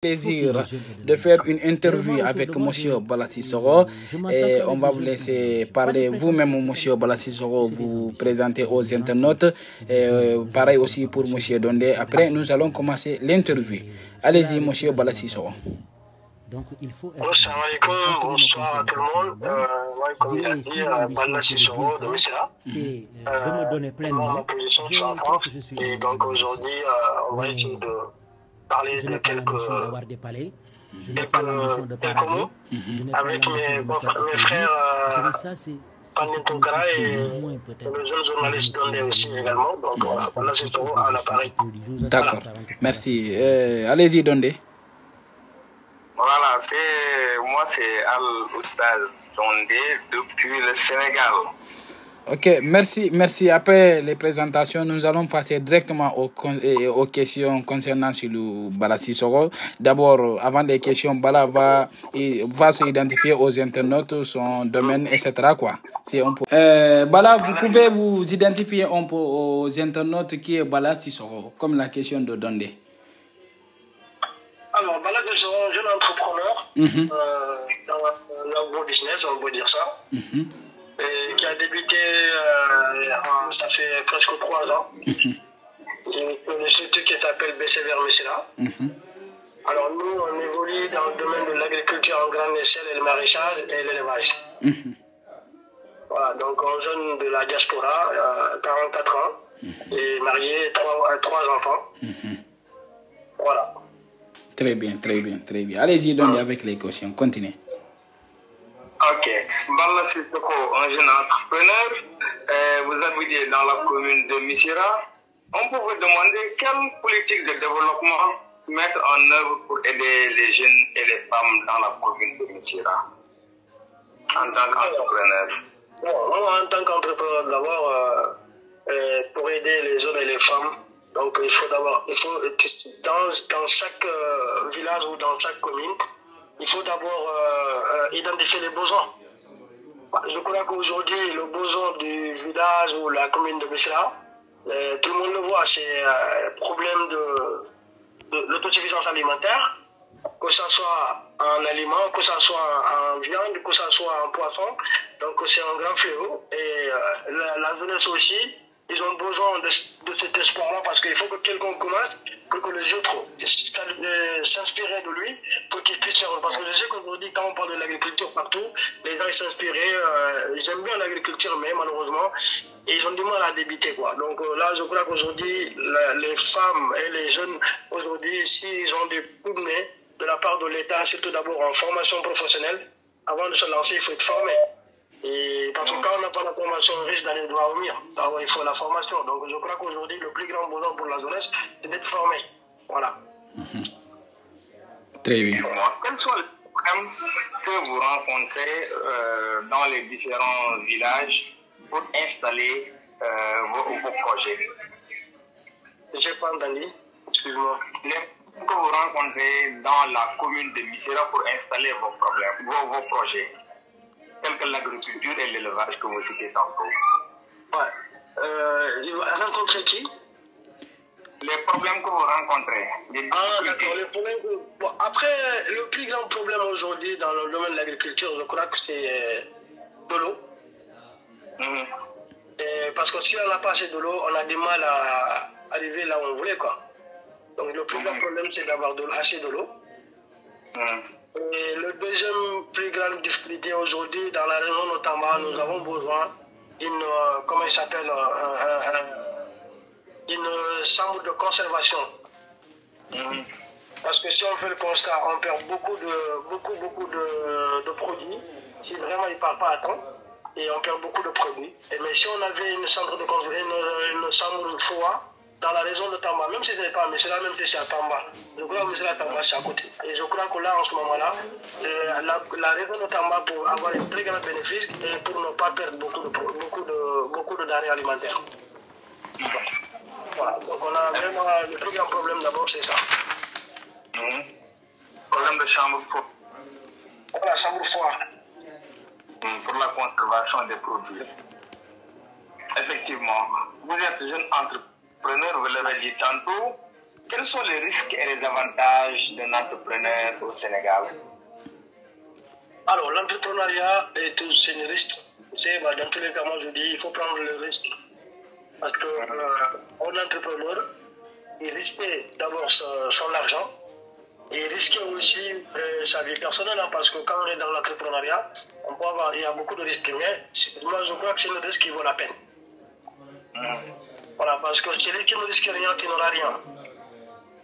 Plaisir de faire une interview avec Monsieur Balassi Soro et on va vous laisser parler vous-même, Monsieur Balassi Soro, vous présenter aux internautes. Pareil aussi pour Monsieur Dondé. Après, nous allons commencer l'interview. Allez-y, Monsieur Balassi Soro. Salam alaikum, bonsoir à tout le monde. Comme il a dit, Balassi Soro de Messera. Ma position, je suis en France. Et donc aujourd'hui, on va essayer de parler de quelques mots avec mes frères Pandin Tonkara et le jeune journaliste Dondé aussi également. Donc voilà, Balassi Soro à l'appareil. D'accord, merci. Allez-y Dondé. Voilà, moi c'est Al-Oustaz Dondé depuis le Sénégal. Ok, merci. Après les présentations, nous allons passer directement aux questions concernant le Balassi Soro. D'abord, avant les questions, Bala va se identifier aux internautes, son domaine, etc. Quoi. Bala, vous pouvez vous identifier un peu aux internautes qui est Balassi Soro, comme la question de Dondé. Alors, Balassi Soro, jeune entrepreneur dans l'agro-business, on peut dire ça. Et qui a débuté, ça fait presque 3 ans, une structure qui s'appelle BCVR Messera. Alors nous, on évolue dans le domaine de l'agriculture en grande échelle et le maraîchage et l'élevage. Voilà, donc un jeune de la diaspora, 44 ans, et marié, 3 enfants. Voilà. Très bien. Allez-y, donnez avec les questions, continuez. Ok. Balassi Soro, un jeune entrepreneur. Vous habitez dans la commune de Missira. On peut vous demander quelle politique de développement mettre en œuvre pour aider les jeunes et les femmes dans la commune de Missira en tant qu'entrepreneur. Moi, en tant qu'entrepreneur, d'abord, pour aider les hommes et les femmes, donc il faut dans chaque village ou dans chaque commune, il faut d'abord identifier les besoins. Je crois qu'aujourd'hui, le besoin du village ou la commune de Messera, tout le monde le voit, c'est le problème de l'autosuffisance alimentaire, que ce soit en aliments, que ce soit en viande, que ce soit en poisson. Donc c'est un grand fléau. Et la jeunesse aussi, ils ont besoin de cet espoir-là parce qu'il faut que quelqu'un commence pour que les autres s'inspirer de lui pour qu'ils puissent faire. Parce que je sais qu'aujourd'hui, quand on parle de l'agriculture partout, les gens s'inspirent. Ils aiment bien l'agriculture, mais malheureusement, ils ont du mal à débuter, quoi. Donc là, je crois qu'aujourd'hui, les femmes et les jeunes, aujourd'hui, s'ils ont des coups de nez de la part de l'État, surtout d'abord en formation professionnelle, avant de se lancer, il faut être formé. Et parce que quand on n'a pas la formation, on risque d'aller droit au mur. Alors, il faut la formation. Donc je crois qu'aujourd'hui, le plus grand besoin pour la jeunesse, c'est d'être formé. Voilà. Très bien. Quels sont les problèmes que vous rencontrez dans les différents villages pour installer vos projets? Je n'ai pas entendu. Excuse-moi. Les problèmes que vous rencontrez dans la commune de Missira pour installer vos projets, tels que l'agriculture et l'élevage que vous citez tantôt. Rencontrer qui? Les problèmes que vous rencontrez. D'accord. Les problèmes après, le plus grand problème aujourd'hui dans le domaine de l'agriculture, je crois que c'est de l'eau. Parce que si on n'a pas assez de l'eau, on a du mal à arriver là où on voulait, quoi. Donc le plus grand problème, c'est d'avoir assez de l'eau. Et le deuxième plus grande difficulté aujourd'hui, dans la région notamment, nous avons besoin d'une, comment il s'appelle, une chambre de conservation. Parce que si on fait le constat, on perd beaucoup de produits, si vraiment ils ne partent pas à temps, et on perd beaucoup de produits. Mais si on avait une chambre de froid, dans la région de Tamba, même si ce n'est pas mais c'est la même chose, c'est à Tamba. Je crois que c'est à Tamba, c'est à côté. Et je crois que là, en ce moment-là, la région de Tamba pour avoir un très grand bénéfice et pour ne pas perdre beaucoup de denrées alimentaires. Voilà. Donc on a vraiment le plus grand problème d'abord, c'est ça. Problème de chambre froide. Voilà, chambre froide. Pour la conservation des produits. Effectivement, vous êtes jeune entrepreneur, vous l'avez dit tantôt, quels sont les risques et les avantages d'un entrepreneur au Sénégal? Alors, l'entrepreneuriat c'est une risque. Dans tous les cas, moi je dis il faut prendre le risque. Parce qu'un entrepreneur, il risque d'abord son argent. Et risquer aussi sa vie personnelle, hein, parce que quand on est dans l'entrepreneuriat, il y a beaucoup de risques. Mais moi, je crois que c'est le risque qui vaut la peine. Voilà, parce que celui qui ne risque rien, qui n'aura rien.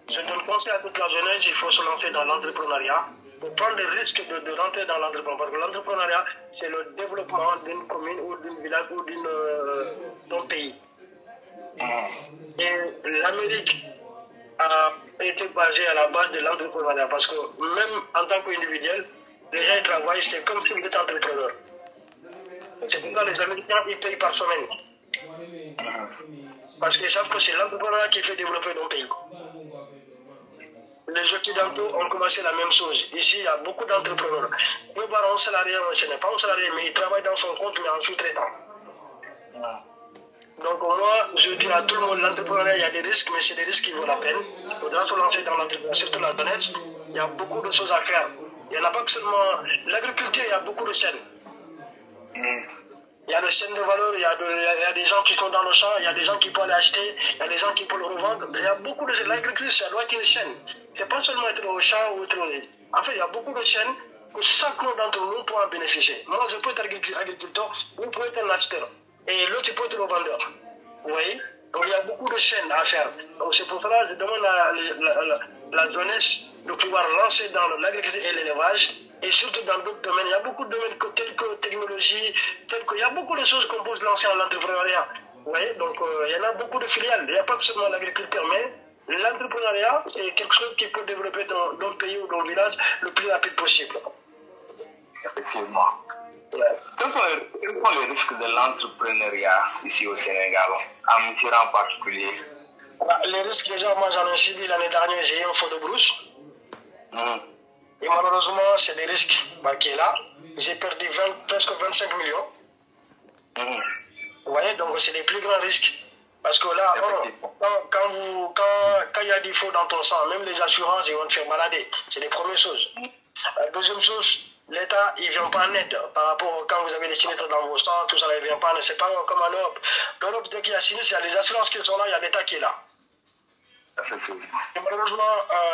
Je donne conseil à toute la jeunesse, il faut se lancer dans l'entrepreneuriat. Pour prendre le risque de rentrer dans l'entrepreneuriat. Parce que l'entrepreneuriat, c'est le développement d'une commune ou d'un village ou d'un pays. Et l'Amérique a été basé à la base de l'entrepreneuriat parce que même en tant qu'individuel, les gens travaillent, c'est comme si vous étiez entrepreneur. C'est pourquoi les Américains, ils payent par semaine. Parce qu'ils savent que c'est l'entrepreneuriat qui fait développer nos pays. Les Occidentaux ont commencé la même chose. Ici, il y a beaucoup d'entrepreneurs. Nos parents salariés, ce n'est pas un salarié, mais il travaille dans son compte, mais en sous-traitant. Donc moi, je dis à tout le monde, l'entrepreneuriat, il y a des risques, mais c'est des risques qui valent la peine. Il faudra se lancer dans l'entrepreneuriat, surtout la jeunesse. Il y a beaucoup de choses à faire. Il n'y en a pas que seulement... L'agriculture, il y a beaucoup de chaînes. Il y a des chaînes de valeur, il y a des gens qui sont dans le champ, il y a des gens qui peuvent aller acheter, il y a des gens qui peuvent le revendre. Il y a beaucoup de chaînes. L'agriculture, ça doit être une chaîne. Ce n'est pas seulement être au champ ou être... En fait, il y a beaucoup de chaînes que chacun d'entre nous peut en bénéficier. Moi, je peux être agriculteur, vous pouvez être un acheteur. Et l'autre, il peut être le vendeur. Vous voyez? Donc, il y a beaucoup de chaînes à faire. Donc, c'est pour cela que je demande à la jeunesse de pouvoir lancer dans l'agriculture et l'élevage. Et surtout dans d'autres domaines. Il y a beaucoup de domaines tels que technologie, il y a beaucoup de choses qu'on peut se lancer en l'entrepreneuriat. Vous voyez? Donc, il y en a beaucoup de filiales. Il n'y a pas que seulement l'agriculture, mais l'entrepreneuriat, c'est quelque chose qui peut développer dans le pays ou dans le village le plus rapide possible. Effectivement. Quels sont les risques de l'entrepreneuriat ici au Sénégal, en Missirah en particulier? Les risques, déjà, moi j'en ai subi l'année dernière, j'ai eu un feu de brousse. Et malheureusement, c'est des risques qui est là. J'ai perdu presque 25 millions. Vous voyez, donc c'est les plus grands risques. Parce que là, quand il y a des faux dans ton sang, même les assurances, ils vont te faire balader. C'est les premières choses. La deuxième chose, l'État, il ne vient pas en aide par rapport quand vous avez des sinistres dans vos sangs, tout ça, il ne vient pas en aide. C'est pas comme en Europe. En Europe, dès qu'il y a sinistre, il y a les assurances qui sont là, il y a l'État qui est là. Et malheureusement,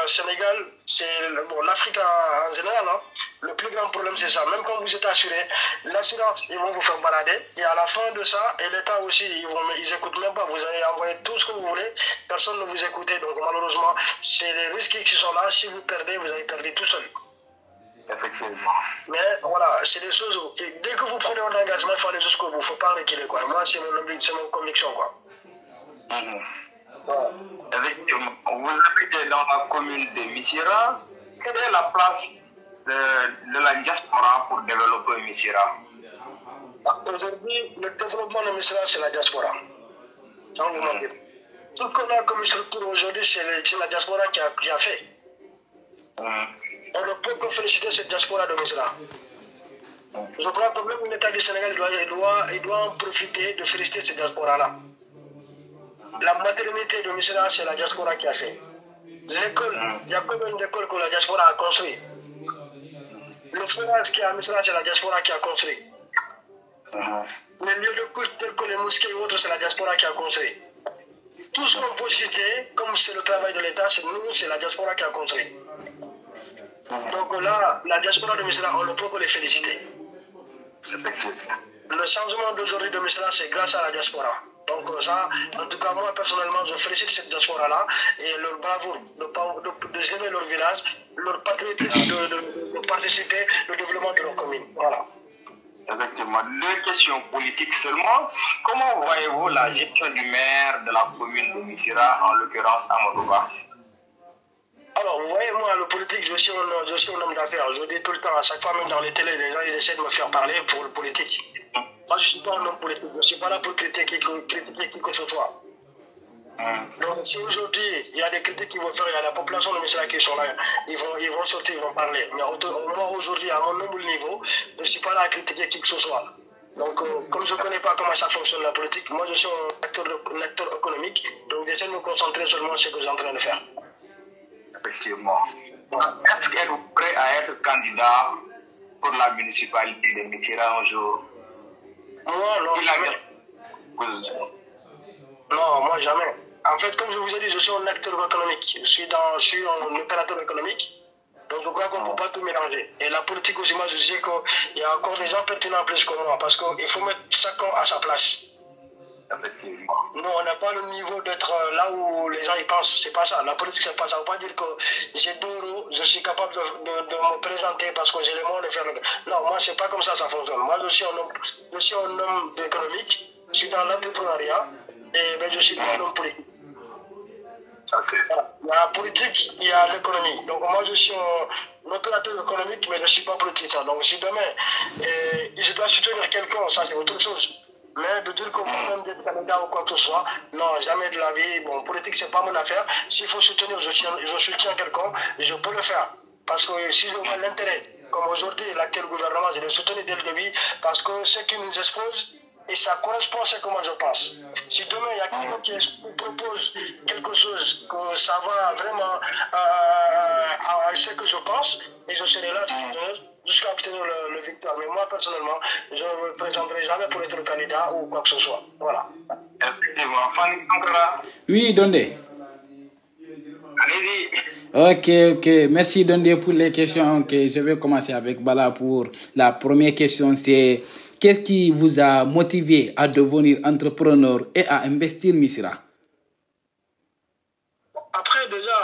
Sénégal, c'est l'Afrique en général, hein, le plus grand problème c'est ça. Même quand vous êtes assuré, l'assurance, ils vont vous faire balader. Et à la fin de ça, et l'État aussi, ils n'écoutent même pas. Vous avez envoyé tout ce que vous voulez, personne ne vous écoute. Donc malheureusement, c'est les risques qui sont là. Si vous perdez, vous avez perdu tout seul. Effectivement. Mais voilà, c'est des choses où, et dès que vous prenez un engagement, il faut aller jusqu'au bout. Il ne faut pas reculer, quoi. Moi, c'est mon conviction, quoi. Effectivement. Vous habitez dans la commune de Missirah. Quelle est la place de la diaspora pour développer Missirah? Aujourd'hui, le développement de Missirah, c'est la diaspora. Sans vous mentir. Tout ce qu'on a comme structure aujourd'hui, c'est la diaspora qui a fait. On ne peut que féliciter cette diaspora de Missirah. Je crois que même l'État du Sénégal, il doit en profiter de féliciter cette diaspora-là. La maternité de Missirah, c'est la diaspora qui a fait. L'école, il y a combien d'écoles que la diaspora a construit? Le forage qui est à Missirah, c'est la diaspora qui a construit. Les lieux de culte tels que les mosquées et autres, c'est la diaspora qui a construit. Tout ce qu'on peut citer, comme c'est le travail de l'État, c'est la diaspora qui a construit. Donc là, la diaspora de Missirah, on ne peut que les féliciter. Le changement d'aujourd'hui de Missirah, c'est grâce à la diaspora. Donc ça, en tout cas, moi personnellement, je félicite cette diaspora-là et leur bravoure de gérer leur village, leur patriotisme de participer au développement de leur commune. Voilà. Effectivement. Deux questions politiques seulement. Comment voyez-vous la gestion du maire de la commune de Missirah, en l'occurrence Amadou Ba? Alors, vous voyez, moi, le politique, je suis un homme d'affaires. Je dis tout le temps, à chaque fois, même dans les télés, les gens ils essaient de me faire parler pour le politique. Moi, je ne suis pas un homme politique. Je ne suis pas là pour critiquer qui que ce soit. Donc, si aujourd'hui, il y a des critiques qui vont faire, il y a la population de Missirah qui sont là, ils vont sortir, ils vont parler. Mais moi, aujourd'hui, à mon humble niveau, je ne suis pas là à critiquer qui que ce soit. Donc, comme je ne connais pas comment ça fonctionne la politique, moi, je suis un acteur économique. Donc, j'essaie de me concentrer seulement sur ce que je suis en train de faire. Effectivement. Est-ce qu'elle est prête à être candidat pour la municipalité de Missirah un jour? Moi, non, jamais. Non, moi, jamais. En fait, comme je vous ai dit, je suis un acteur économique. Je suis un opérateur économique. Donc, je crois qu'on ne peut pas tout mélanger. Et la politique aussi, moi, je dis qu'il y a encore des gens pertinents plus que moi. Parce qu'il faut mettre chacun à sa place. Effectivement. Non, on n'a pas le niveau d'être là où les gens y pensent. C'est pas ça. La politique, c'est pas ça. On ne peut pas dire que j'ai 2 euros, je suis capable de me présenter parce que j'ai les moyens de faire le. Non, moi, c'est pas comme ça fonctionne. Moi, je suis un homme économique. Je suis dans l'entrepreneuriat et ben, je suis pas un homme politique. Okay. Voilà. Il y a la politique, il y a l'économie. Donc, moi, je suis un opérateur économique, mais je ne suis pas politique. Donc, si demain, je dois soutenir quelqu'un, ça, c'est autre chose. Mais de dire que moi-même d'être candidat ou quoi que ce soit, non, jamais de la vie. Bon, politique, c'est pas mon affaire. S'il faut soutenir, je soutiens quelqu'un, je peux le faire. Parce que si je vois l'intérêt, comme aujourd'hui, l'actuel gouvernement, je l'ai soutenu dès le début, parce que ce qui nous expose, et ça correspond à ce que moi je pense. Si demain il y a quelqu'un qui vous propose quelque chose, que ça va vraiment à ce que je pense, et je serai là jusqu'à obtenir le victoire. Mais moi, personnellement, je ne me présenterai jamais pour être candidat ou quoi que ce soit. Voilà. Effectivement. Fanny Sankara. Oui, Dondé. Allez-y. Ok. Merci Dondé pour les questions. Ok, je vais commencer avec Bala pour la première question. C'est qu'est-ce qui vous a motivé à devenir entrepreneur et à investir Missirah? Après, déjà,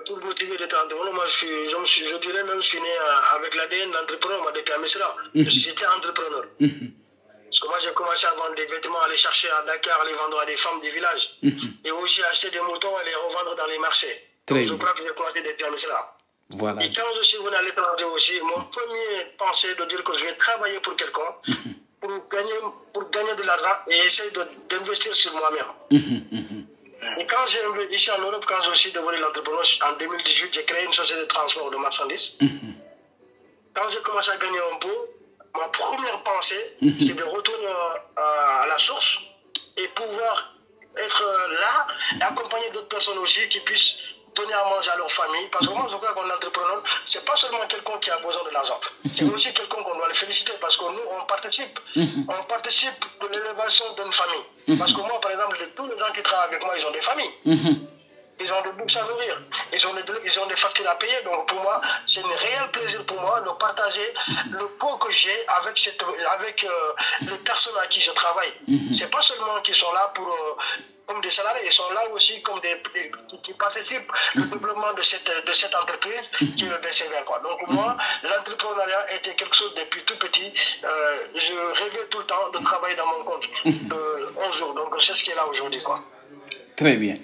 pour motiver d'être entrepreneur, moi, je dirais même, je suis né avec l'ADN d'entrepreneur, moi, depuis à Missirah. J'étais entrepreneur. Parce que moi, j'ai commencé à vendre des vêtements, à les chercher à Dakar, à les vendre à des femmes des villages. Et aussi acheter des moutons et les revendre dans les marchés. Donc, je crois que j'ai commencé depuis à Missirah. Voilà. Et quand je suis venu à l'étranger aussi, mon premier pensée de dire que je vais travailler pour quelqu'un, pour gagner de l'argent et essayer d'investir sur moi-même. Et quand j'ai investi ici en Europe, quand je suis devenu l'entrepreneur en 2018, j'ai créé une société de transport de marchandises. Quand j'ai commencé à gagner un peu, ma première pensée, c'est de retourner à la source et pouvoir être là et accompagner d'autres personnes aussi qui puissent donner à manger à leur famille. Parce que moi, je crois qu'un entrepreneur, c'est pas seulement quelqu'un qui a besoin de l'argent. C'est aussi quelqu'un qu'on doit le féliciter parce que nous, on participe de l'élévation d'une famille. Parce que moi, par exemple, tous les gens qui travaillent avec moi, ils ont des familles. Ils ont des bouches à nourrir, ils ont des factures à payer. Donc pour moi, c'est un réel plaisir pour moi de partager le pot que j'ai avec les personnes à qui je travaille. C'est pas seulement qu'ils sont là comme des salariés, ils sont là aussi comme qui participent au développement de cette entreprise qui est le BCVR. Donc pour moi, l'entrepreneuriat était quelque chose depuis tout petit. Je rêvais tout le temps de travailler dans mon compte de 11 jours. Donc c'est ce qui est là aujourd'hui. Très bien.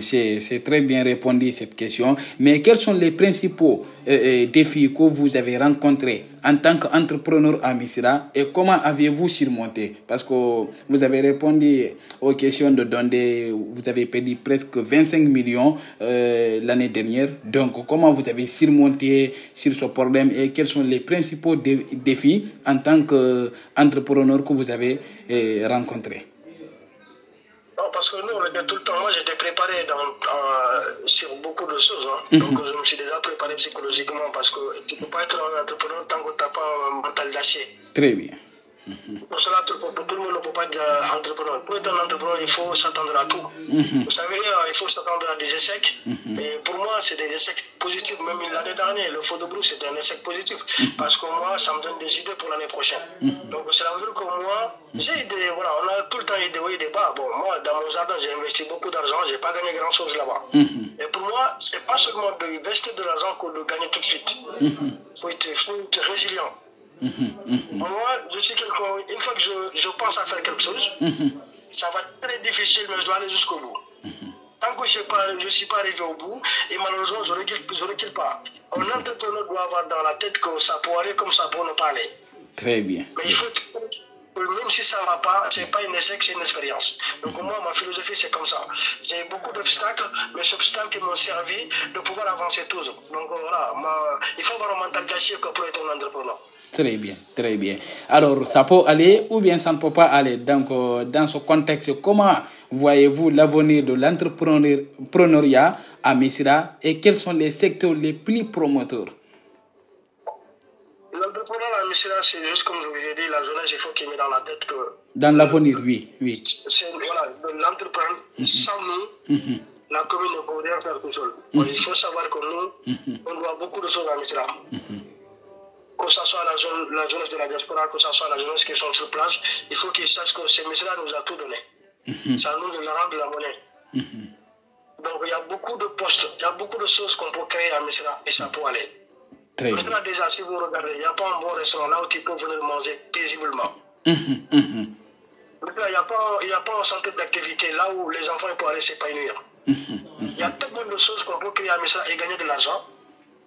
C'est très bien répondu cette question. Mais quels sont les principaux défis que vous avez rencontrés en tant qu'entrepreneur à Missirah et comment avez-vous surmonté? Parce que vous avez répondu aux questions de Dondé, vous avez perdu presque 25 millions l'année dernière. Donc, comment vous avez surmonté sur ce problème et quels sont les principaux défis en tant qu'entrepreneur que vous avez rencontrés? Non, parce que nous, on était tout le temps. Moi, j'étais préparé sur beaucoup de choses. Donc, je me suis déjà préparé psychologiquement parce que tu ne peux pas être un entrepreneur tant que tu n'as pas un mental lâché. Très bien. Pour cela, tout le monde ne peut pas être entrepreneur. Pour être un entrepreneur, il faut s'attendre à tout. Vous savez, il faut s'attendre à des échecs. Et pour moi, c'est des échecs positifs. Même l'année dernière, le feu de brousse, c'était un échec positif. Parce que moi, ça me donne des idées pour l'année prochaine. Donc, c'est la mesure que moi, j'ai on a tout le temps des hauts et des bas. Bon, moi, dans mon jardin, j'ai investi beaucoup d'argent. Je n'ai pas gagné grand-chose là-bas. Et pour moi, ce n'est pas seulement d'investir de l'argent que de gagner tout de suite. Il faut être résilient. Moi, je suis quelqu'un, une fois que je pense à faire quelque chose, ça va être très difficile, mais je dois aller jusqu'au bout. Tant que je ne suis pas arrivé au bout, et malheureusement, je ne recule pas. Un entrepreneur doit avoir dans la tête que ça peut aller comme ça peut ne pas aller. Très bien. Mais il faut être même si ça ne va pas, ce n'est pas un échec, c'est une expérience. Donc moi, ma philosophie, c'est comme ça. J'ai beaucoup d'obstacles, mais ces obstacles m'ont servi de pouvoir avancer toujours. Donc voilà, il faut avoir un mental gâché pour être un entrepreneur. Très bien, très bien. Alors, ça peut aller ou bien ça ne peut pas aller. Donc, dans ce contexte, comment voyez-vous l'avenir de l'entrepreneuriat à Missirah et quels sont les secteurs les plus promoteurs? L'entrepreneuriat à Missirah, c'est juste comme je vous ai dit, la jeunesse, il faut qu'il mette dans la tête que... Dans l'avenir, oui. Voilà, de l'entreprendre sans nous, la commune ne peut rien faire tout seul. Il faut savoir que nous, on doit beaucoup de choses à Missirah. Que ce soit la jeunesse de la diaspora, que ce soit la jeunesse qui sont sur place, il faut qu'ils sachent que ce Missirah nous a tout donné. C'est à nous de leur rendre la monnaie. Donc il y a beaucoup de postes, il y a beaucoup de choses qu'on peut créer à Missirah et ça peut aller. Missirah déjà, si vous regardez, il n'y a pas un bon restaurant là où tu peux venir manger paisiblement. Missirah, il n'y a pas un centre d'activité là où les enfants peuvent aller s'épanouir. Il y a tellement de choses qu'on peut créer à Missirah et gagner de l'argent.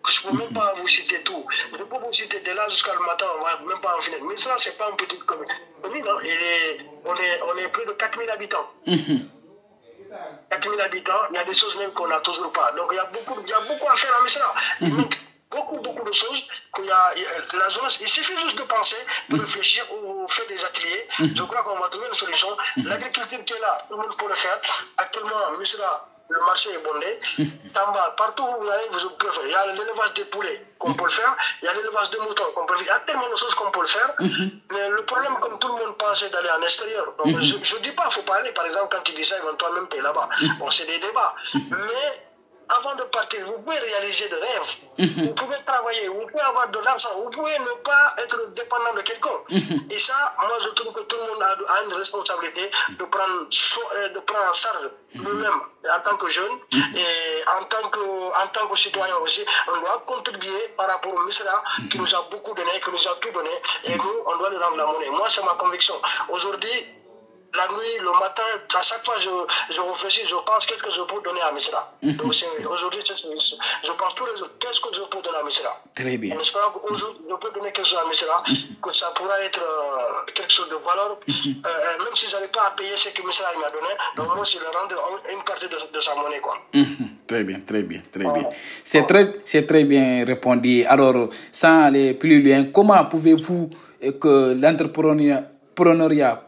Je ne peux même pas vous citer tout. Je peux vous citer de là jusqu'à le matin, on ne va même pas en finir. Mais ça, ce n'est pas une petite commune. On est plus de 4000 habitants. 4000 habitants, il y a des choses même qu'on n'a toujours pas. Donc il y a beaucoup à faire à Missirah. Il manque beaucoup de choses. La jeunesse, il suffit juste de penser, de réfléchir ou faire des ateliers. Je crois qu'on va trouver une solution. L'agriculture qui est là, tout le monde peut le faire. Actuellement, Missirah, le marché est bondé. Tamba, partout où vous allez, vous pouvez faire. Il y a l'élevage des poulets qu'on peut le faire. Il y a l'élevage de moutons qu'on peut le faire. Il y a tellement de choses qu'on peut le faire. Mais le problème, comme tout le monde pensait d'aller en extérieur. Donc, je ne dis pas, il ne faut pas aller. Par exemple, quand tu dis ça, toi-même, tu es là-bas. Bon, c'est des débats. Mais avant de partir, vous pouvez réaliser des rêves. Vous pouvez travailler, vous pouvez avoir de l'argent, vous pouvez ne pas être dépendant de quelqu'un. Et ça, moi, je trouve que tout le monde a une responsabilité de prendre en charge lui-même en tant que jeune et en tant que citoyen aussi. On doit contribuer par rapport au Missirah qui nous a beaucoup donné, qui nous a tout donné. Et nous, on doit lui rendre la monnaie. Moi, c'est ma conviction. Aujourd'hui, la nuit, le matin, à chaque fois je réfléchis, je pense qu'est-ce que je peux donner à Missirah. Donc aujourd'hui, je pense tous les jours, qu'est-ce que je peux donner à Missirah. Très bien. En espérant qu'aujourd'hui, je peux donner quelque chose à Missirah, que ça pourra être quelque chose de valeur, même si je n'arrive pas à payer ce que Missirah m'a donné, donc moi, je le rendre une partie de sa monnaie, quoi. Très bien, très bien, très bien. C'est très bien répondu. Alors, sans aller plus loin, comment pouvez-vous que l'entrepreneuriat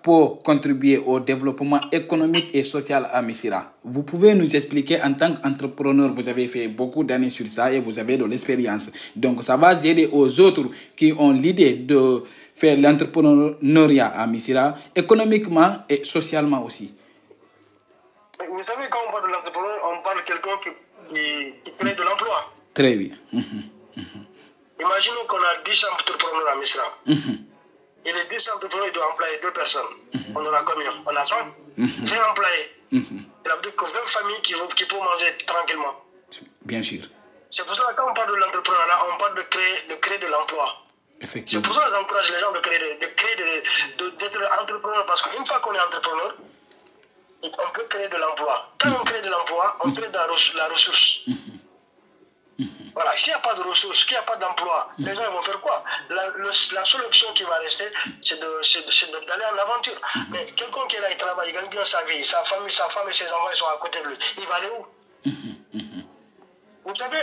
pour contribuer au développement économique et social à Missirah? Vous pouvez nous expliquer, en tant qu'entrepreneur, vous avez fait beaucoup d'années sur ça et vous avez de l'expérience. Donc, ça va aider aux autres qui ont l'idée de faire l'entrepreneuriat à Missirah, économiquement et socialement aussi. Vous savez, quand on parle de l'entrepreneur, on parle de quelqu'un qui crée de l'emploi. Très bien. Imaginons qu'on a 10 entrepreneurs à Missirah. Et les 10 entrepreneurs doivent employer 2 personnes. On aura combien? On a 20 employés. Ça veut dire que 20 familles qui peuvent manger tranquillement. Bien sûr. C'est pour ça que quand on parle de l'entrepreneuriat, on parle de créer de l'emploi. C'est pour ça que j'encourage les gens d'être entrepreneur. Parce qu'une fois qu'on est entrepreneur, on peut créer de l'emploi. Quand on crée de l'emploi, on crée de la ressource. Voilà, s'il n'y a pas de ressources, s'il n'y a pas d'emploi, les gens vont faire quoi? La seule option qui va rester, c'est d'aller en aventure. Mais quelqu'un qui est là, il travaille, il gagne bien sa vie, sa femme et ses enfants ils sont à côté de lui. Il va aller où? Vous savez,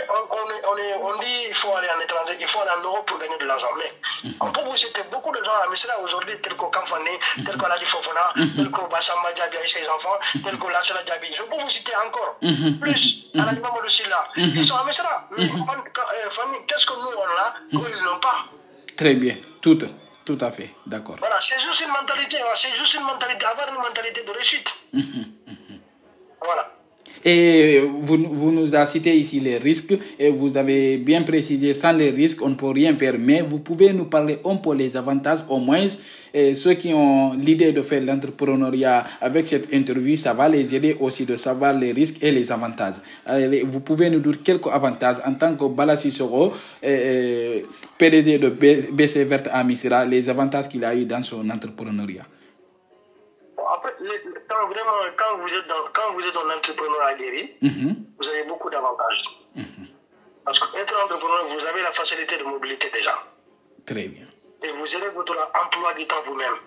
on dit qu'il faut aller en étranger, il faut aller en Europe pour gagner de l'argent. Mais on peut vous citer beaucoup de gens à Missirah aujourd'hui, tel que Kamfane, tel que Ladi Fofana, tel que Bassamba Diaby et ses enfants, tel que Lassala Diaby. Je peux vous citer encore plus. À la Mamadou Silla. Ils sont à Missirah. Mais famille, qu'est-ce que nous on a qu'eux ils n'ont pas? Très bien, tout à fait, d'accord. Voilà, c'est juste une mentalité, avoir une mentalité de réussite. Voilà. Et vous nous avez cité ici les risques et vous avez bien précisé, sans les risques, on ne peut rien faire. Mais vous pouvez nous parler un peu les avantages, au moins ceux qui ont l'idée de faire l'entrepreneuriat avec cette interview, ça va les aider aussi de savoir les risques et les avantages. Vous pouvez nous dire quelques avantages en tant que Bala Sissoko, PDG de BC Verte à Missirah, les avantages qu'il a eu dans son entrepreneuriat. Après, quand vous êtes un entrepreneur aguerri, vous avez beaucoup d'avantages. Parce qu'être entrepreneur, vous avez la facilité de mobilité déjà. Très bien. Et vous avez votre emploi du temps vous-même.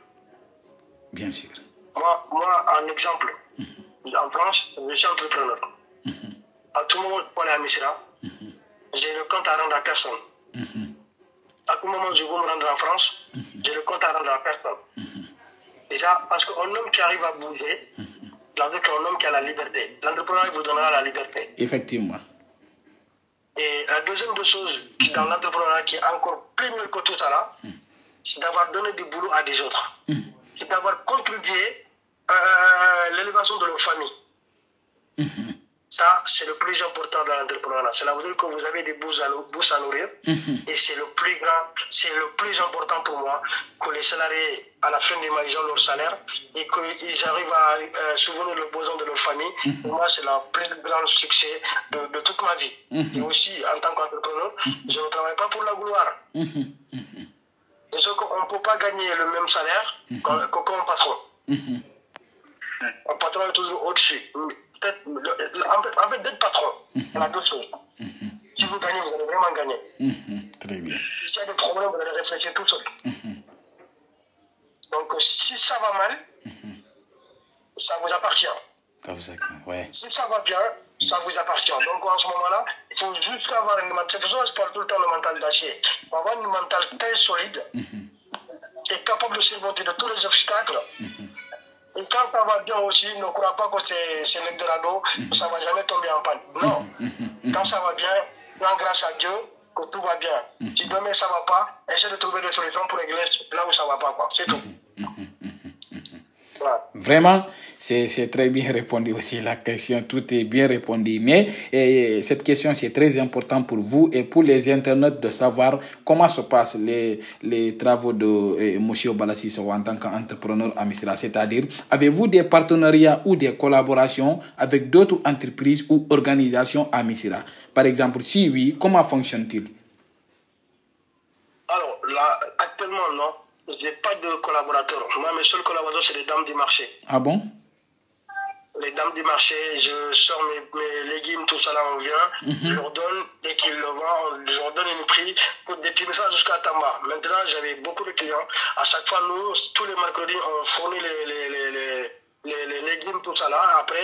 Bien sûr. Moi, en exemple, en France, je suis entrepreneur. À tout moment, je peux aller à Missira. J'ai le compte à rendre à personne. À tout moment, je veux me rendre en France. J'ai le compte à rendre à personne. Déjà, parce qu'un homme qui arrive à bouger, c'est un homme qui a la liberté. L'entrepreneur vous donnera la liberté. Effectivement. Et la deuxième des choses dans l'entrepreneuriat qui est encore plus mieux que tout ça là, c'est d'avoir donné du boulot à des autres. C'est d'avoir contribué à l'élévation de leur famille. Ça, c'est le plus important dans l'entrepreneuriat. Cela veut dire que vous avez des bouches à nourrir. Et c'est le plus grand, c'est le plus important pour moi que les salariés, à la fin du mois, ils ont leur salaire et qu'ils arrivent à souvenir le besoin de leur famille. Pour moi, c'est le plus grand succès de toute ma vie. Et aussi, en tant qu'entrepreneur, je ne travaille pas pour la gloire. C'est sûr qu'on ne peut pas gagner le même salaire qu'un patron. Un patron est toujours au-dessus. En fait, d'être patron, il y a d'autres choses. Si vous gagnez, vous allez vraiment gagner. Très bien. S'il y a des problèmes, vous allez réfléchir tout seul. Donc, si ça va mal, ça vous appartient. Ça vous appartient, ouais. Si ça va bien, ça vous appartient. Donc, en ce moment-là, il faut juste avoir une mentalité. C'est pour ça que je parle tout le temps de mental d'acier. Il faut avoir une mentalité très solide qui est capable de surmonter de tous les obstacles. Et quand ça va bien aussi, ne crois pas que c'est l'Eldorado, que ça ne va jamais tomber en panne. Non. Quand ça va bien, rends grâce à Dieu que tout va bien. Si demain ça ne va pas, essaie de trouver des solutions pour régler là où ça ne va pas, quoi. C'est tout. Voilà. Vraiment, c'est très bien répondu aussi la question, tout est bien répondu. Mais cette question, c'est très important pour vous et pour les internautes de savoir comment se passent les travaux de M. Balassi Sissoco en tant qu'entrepreneur à Missira. C'est-à-dire, avez-vous des partenariats ou des collaborations avec d'autres entreprises ou organisations à Missira? Par exemple, si oui, comment fonctionne-t-il? Alors, là, actuellement, non. Je n'ai pas de collaborateurs. Moi, mes seuls collaborateurs, c'est les dames du marché. Ah bon? Les dames du marché, je sors mes légumes, tout ça là, on vient, je leur donne, dès qu'ils le vendent, je leur donne un prix, depuis ça jusqu'à Tamba. Maintenant, j'avais beaucoup de clients. À chaque fois, nous, tous les mercredis, on fournit les légumes, tout ça là. Après,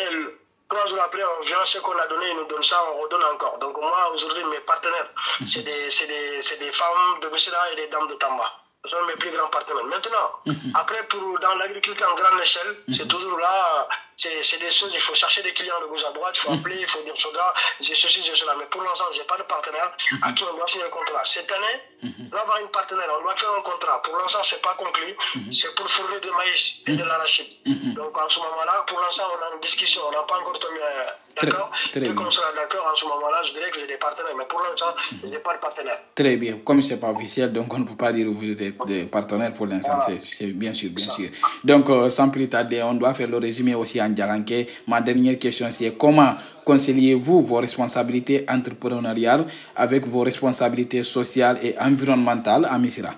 3 jours après, on vient, ce qu'on a donné, ils nous donnent ça, on redonne encore. Donc moi, aujourd'hui, mes partenaires, c'est des femmes de Missira et des dames de Tamba. Ce sont mes plus grands partenaires. Maintenant, après, dans l'agriculture en grande échelle, c'est toujours là, c'est des choses, il faut chercher des clients de gauche à droite, il faut appeler, il faut dire cela, j'ai ceci, j'ai cela. Mais pour l'instant, je n'ai pas de partenaire à qui on doit signer un contrat. Cette année, on doit avoir une partenaire, on doit faire un contrat. Pour l'instant, ce n'est pas conclu, c'est pour fournir du maïs et de l'arachide. Donc, en ce moment-là, pour l'instant, on a une discussion, on n'a pas encore tombé d'accord. Dès qu'on sera d'accord, en ce moment-là, je dirais que j'ai des partenaires. Mais pour l'instant, je n'ai pas de partenaire. Très bien. Comme ce n'est pas officiel, donc on ne peut pas dire que vous êtes des partenaires pour l'instant. Voilà. C'est bien sûr, bien sûr. Donc, sans plus tarder, on doit faire le résumé aussi en Djaranké. Ma dernière question, c'est comment conciliez-vous vos responsabilités entrepreneuriales avec vos responsabilités sociales et environnementales à Missira?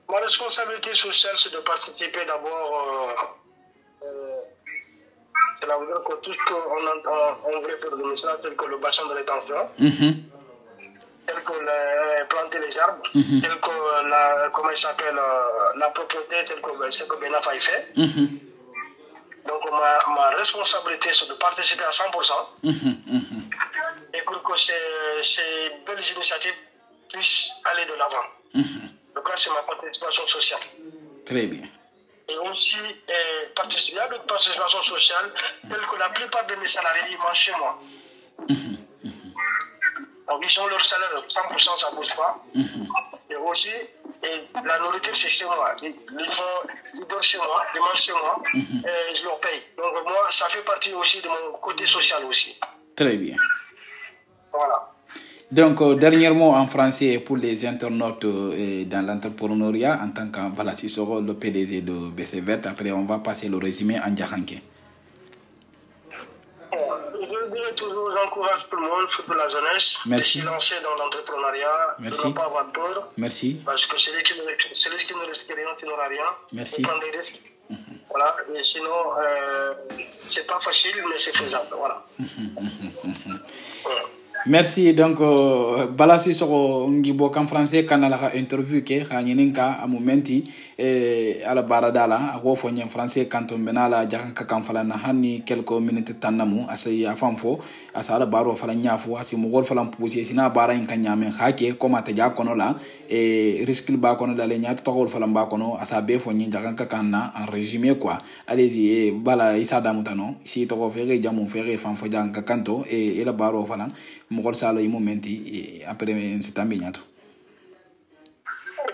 Ma responsabilité sociale, c'est de participer d'abord. Cela veut dire que tout ce qu'on voulait faire de Missira, tel que le bassin de rétention, tel que planter les arbres, tel que comment il s'appelle, la propriété, tel que ce que Benaf a fait. Donc ma responsabilité, c'est de participer à 100% et pour que ces belles initiatives puissent aller de l'avant. Donc là, c'est ma participation sociale. Très bien. Et aussi, participer à d'autres participations sociales, telles que la plupart de mes salariés, ils mangent chez moi. Donc, ils ont leur salaire, 100%, ça ne bouge pas. Et aussi, la nourriture, c'est chez moi. Ils dorment chez moi, ils mangent chez moi, et je leur paye. Donc, moi, ça fait partie aussi de mon côté social aussi. Très bien. Voilà. Donc, dernier mot en français pour les internautes dans l'entrepreneuriat en tant que Balassi Sissoco, le PDG de BC Vert. Après, on va passer le résumé en Djaranké. Je dirais toujours, j'encourage tout le monde, surtout la jeunesse, de se lancer dans l'entrepreneuriat, de ne pas avoir peur. Merci. Parce que celui qui ne risque rien, qui n'aura rien. Merci. Il prend des risques. Voilà. Et sinon, c'est pas facile, mais c'est faisable. Voilà. Merci. Donc, balasi soko ngibo kan français kanala ka interview ke khanyininka a momenti ala baradala a go fonyen français kanto benala jakan ka kan fala na hanni quelques minutes tanamu asay afamfo asala baro fala nyafu asi mo gol fala pousser sina bara in kanyame khake koma ta jakono la risque ba kono la le nyata to gol fala ba kono asa be fonyen jakan ka kanna en résumé quoi. Allez-y bala isa damutano si to go fere jamu fere famfo jakan ka kanto la baro fala mo salo i momenti après c'est ambignato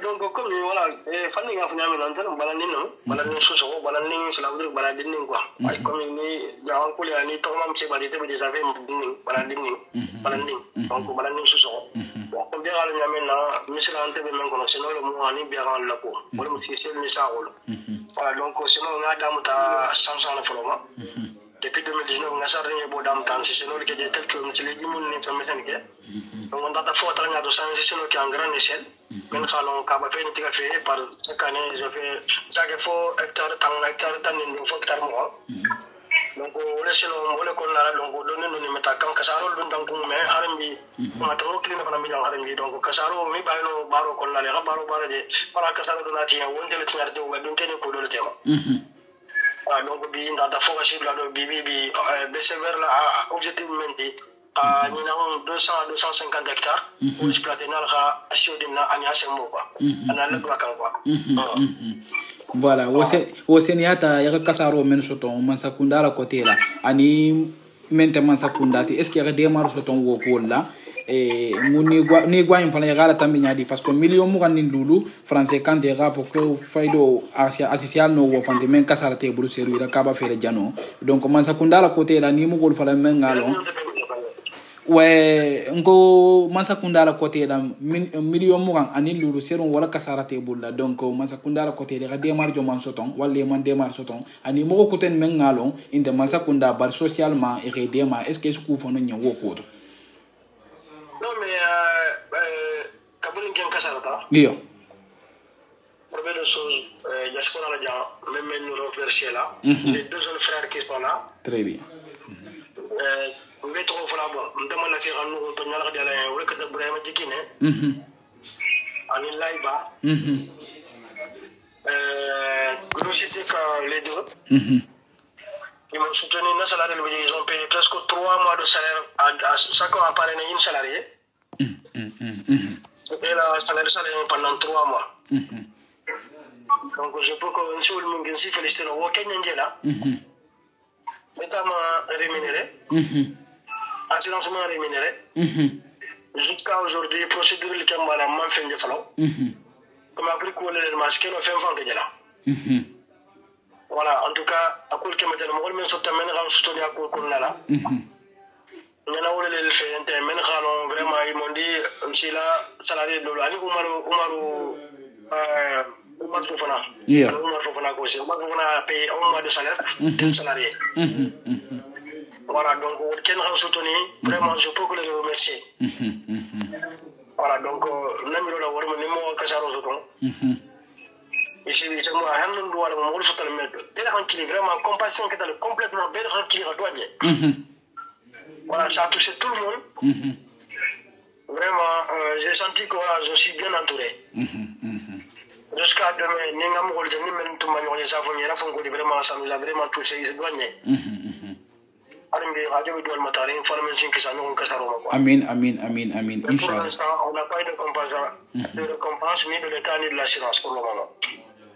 donc comme voilà fanni nga fanya men antara balani no balani soso balani salawdur balani nin quoi ay comme ni jawan ko le ani to mam ci badi te déjà fait balani donc balani soso bon ko dira le nyamen na misla ante be men kono sino le mo ani bi ran la ko wala mo fi sel ni saawol voilà donc sino nga damuta 500 la foloma depuis 2019 nga sarre bo dam tan si sino ke de tel que c'est les dimon ni sama sen ke donc on data faut tra nga do sans sino ki en grande échelle men xalon ka ba fe ni tiga fe par chaque année je fais chaque fois hectare tan ni fo hectare mo donc le sino wala ko la donc do ne ni meta kan ka saro do dan ko me harambi ma to ko ni na mi harambi donc ka saro mi ba no baro ko la le baro de para ka saro do na ti wonde le tinar de do ken ko do le tema donc bi ndata foka sibla do bi besever la objectif menti ni na 250 hectares pour exploiter na la asiodina anya sembo quoi ana le do kan quoi voilà wo seniata ya kasaro men soton man sakunda la côté là ani mente man sakundati est ce qu'il y a des mar soton wo ko là ni gwa infana ya gala tambi nyadi parce que million mo kan lulu français quand des rafo que faydo associal no wo fante men kasara te buru seru ira kaba fere jano donc man sakunda la côté là ni mo gol fala men ngalo ouais ngo man sakunda la côté là million mo kan ani lulu seru wala kasara te bulla donc man sakunda la côté là de mar jo man soton wala man de mar soton ani mo ko ten men ngalo inde man sakunda bar socialement et redema est ce que ce ko fono nyi wo ko non mais kabulin ken kasarata iyo première chose diaspora la dia même nous remercier là les deux jeunes frères qui sont là très bien metro fala bon ndama la fi xanu to ñala de la wala ka de Ibrahima Dikine ani Layba nous c'était que les deux ils m'ont soutenu dans salaire ils ont payé presque 3 mois de salaire à chaque appareil une salarié et la salaire pendant 3 mois donc je peux que si vous me dites féliciter au Kenya là notamment rémunéré assurancement rémunéré jusqu'à aujourd'hui procédure le Kambala man fin de falo comme après quoi le masque no fin fan de là voilà en tout cas à quoi que maintenant mo men sotta men ram soto ya ko kon la ñana wala le fait inter men xalon vraiment ils m'ont dit monsieur la salarié de l'année Umar Fofana Umar Fofana ko c'est Umar Fofana a payé 1 mois de salaire d'un salarié voilà donc ken ram soutenu vraiment je peux que les remercier voilà donc namiro la war mo ni mo kasaro soton ici c'est moi han ndo wala mo wol fotal med be la qui vraiment compassion qui est complètement be la qui est douanier voilà ça a touché tout le monde vraiment j'ai senti que voilà je suis bien entouré jusqu'à demain ni ngam ko jeni men to man woni sa fami la fonko vraiment ça nous a vraiment touché c'est douanier radio Idoual Matari information qui ça nous kasaro ko amin inchallah on n'a pas eu de récompense ni de l'état ni de l'assurance pour le moment.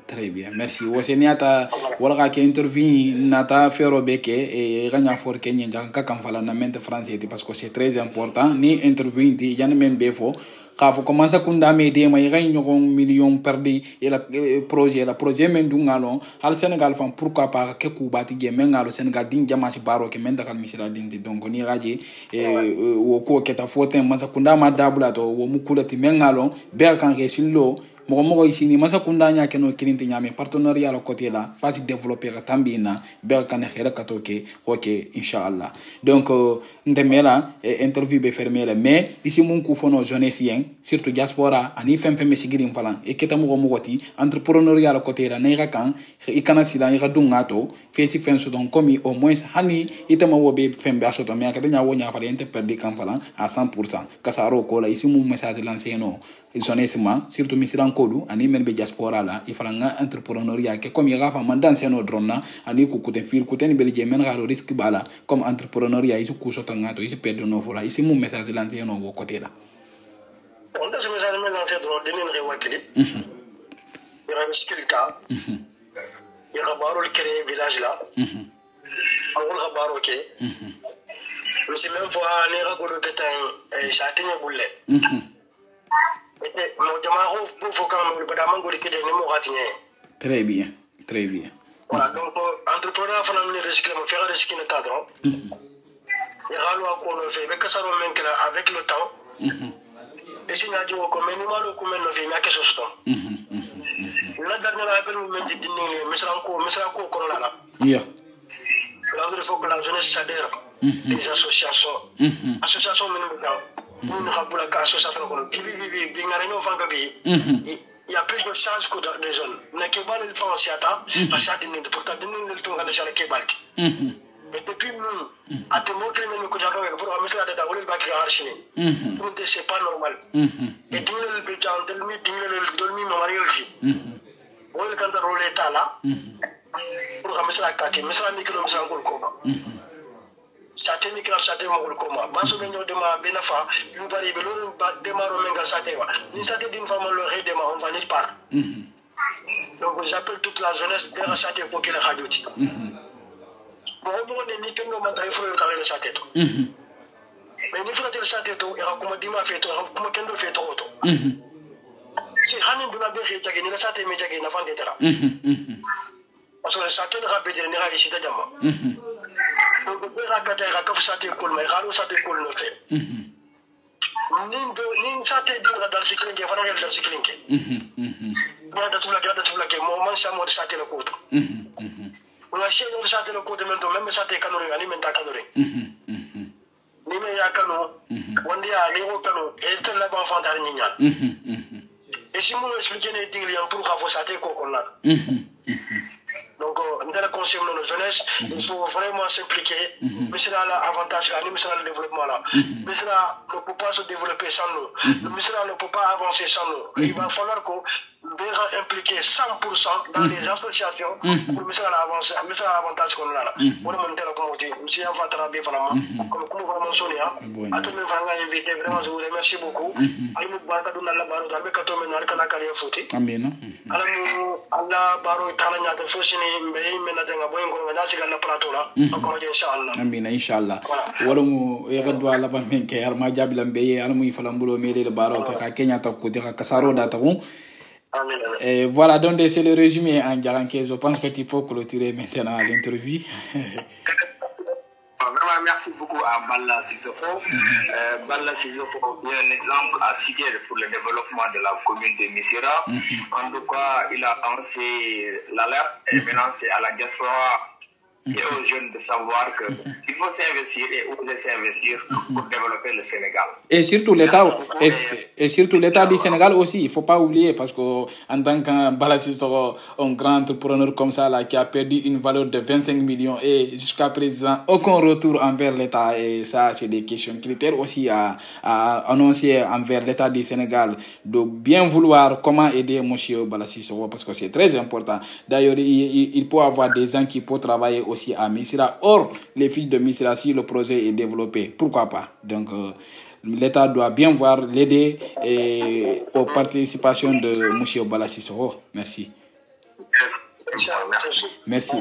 Très bien, merci. Waseniata wala ka interview nata fero beke e ganya for Kenya ka kan fala na mente français parce que c'est très important ni interview ti yan men befo ka fo commencer kunda me de may gany ñogon million perdi et la projet men du ngalo hal Sénégal fam pourquoi pas ke ku bati ge men ngalo Sénégal din jama ci baro ke men dakal misila din donc ni raji wo ko ke ta foten man sa kunda ma dabula to wo mu kulati men ngalo be kan resillo mogo ici ni masa kunda nya ke no kirinti nya mais partenariat le côté là fasi développer tambina be kan xela katoke OK inchallah donc ndemela interview be fermé là mais ici mon ku fono jeunesse yen surtout diaspora ani fem sigiri falan e keta mogo ti entrepreneuriat le côté là ne kan e kana sila e dungato fesi fen so donc comme au moins hani itama wobe fem be asoto mais akata nya wonya fa ente perdre kan falan à 100% kasaro ko la ici mon message lancé no jeunesse ma surtout misiran kodu ani men be diaspora la il fala nga entrepreneuriat ke comme yaga fa mandan seno dronna ani ku kuten fil kuten be je men garo risque bala comme entrepreneuriat isu ku soto ngato isu perdre no fola ici mon message lancé no wo côté là on a ce message men lancé drone dinen rewakili ira miskilka ira baro le créer village là awol baro ke aussi même fois ne ragodo ketan chatinya bulle Très bien, très bien. Voilà, donc entrepreneur fana ni risque le faire risque ne cadre. Il a lo ko no fait avec ça avec le temps. Et si n'a dit ko mais ni malo ko men no fait na ke sosto. La dernière appel men di dinni misran ko ko la. Yeah. Il faut que la jeunesse s'adhère des associations. Associations minimum. Nous avons la association il y a plus de chances que des jeunes. Ne kebal il faut siata parce que pourtant nous le temps dans le kebal. Mais depuis nous à te montrer même que j'avais pour amener la data ou le bac archiné. Pour c'est pas normal. Et tout le budget en tel mi dolmi mamari aussi. On le quand rôle état là. Pour amener la carte, mais ça micro me encore comment. Sate mikral sate magul koma baso be de ma benafa yu bari be lolu démarro menga sate wa ni sate d'une femme le redema on va nulle part. Donc j'appelle toute la jeunesse de sate pour que la radio ti bon on ni kendo man tay fro le sate to mais ni fro le sate to era kuma dima fe to kuma kendo fe to to si hanin duna be xita ge ni la sate me jage na fande dara parce que sate ne rabbe dire ni ra ici da jama. Donc be rakata ka sate kol mai xalo sate kol no fe nin sate dinga dal siklinge fana ngel dal siklinge da tula ke mo man samo sate la ko to on sate la ko to même sate kanori ani men ta kanori ni me ya kanu wandi ya ni ko kanu e tel la ba fa dar ni nyal et si mo expliquer ne digli en pour ka fo sate ko ko la. Donc, dans la conscience de nos jeunesse, il faut vraiment s'impliquer. Mais c'est là l'avantage, mais c'est là le développement là. Mais c'est là ne peut pas se développer sans nous. Mais c'est là ne peut pas avancer sans nous. Il va falloir qu'on soit impliqué 100% dans les associations pour mais c'est là l'avantage, mais c'est là l'avantage qu'on a là. On est monté là comme on dit. Monsieur Yanfa Tarabé vraiment, comme vraiment Sonia. À tous mes frères invités, vraiment je vous remercie beaucoup. Alimu Barka Duna la Baro, Darbe Katome Narka Nakari Fouti. Amina. Alamu Allah Baro Talanya de Fosini. amina inshallah walamu yagadu ala ba men ke arma jabla mbeye alamu ifalambulo mele le baro ta Kenya ta ko ta kasaro da ta et voilà donc c'est le résumé en garantie. Je pense que tu peux clôturer maintenant l'interview. Vraiment, merci beaucoup à Balla Sissoko. Balla Sissoko est un exemple à citer pour le développement de la commune de Missira. En tout cas, il a lancé l'alerte et maintenant c'est à la diaspora et aux jeunes de savoir qu'il faut s'investir et oser s'investir pour développer le Sénégal. Et surtout l'État, et surtout l'État du Sénégal aussi, il ne faut pas oublier parce qu'en tant qu'un un grand entrepreneur comme ça là, qui a perdu une valeur de 25 millions et jusqu'à présent aucun retour envers l'État, et ça c'est des questions critères aussi à annoncer envers l'État du Sénégal de bien vouloir comment aider M. Balla Sissoko parce que c'est très important. D'ailleurs, il peut y avoir des gens qui peuvent travailler aussi à Missira. Or, les filles de Missira, si le projet est développé, pourquoi pas? Donc, l'État doit bien voir l'aider aux participations de M. Balla Sissoko. Merci. Merci.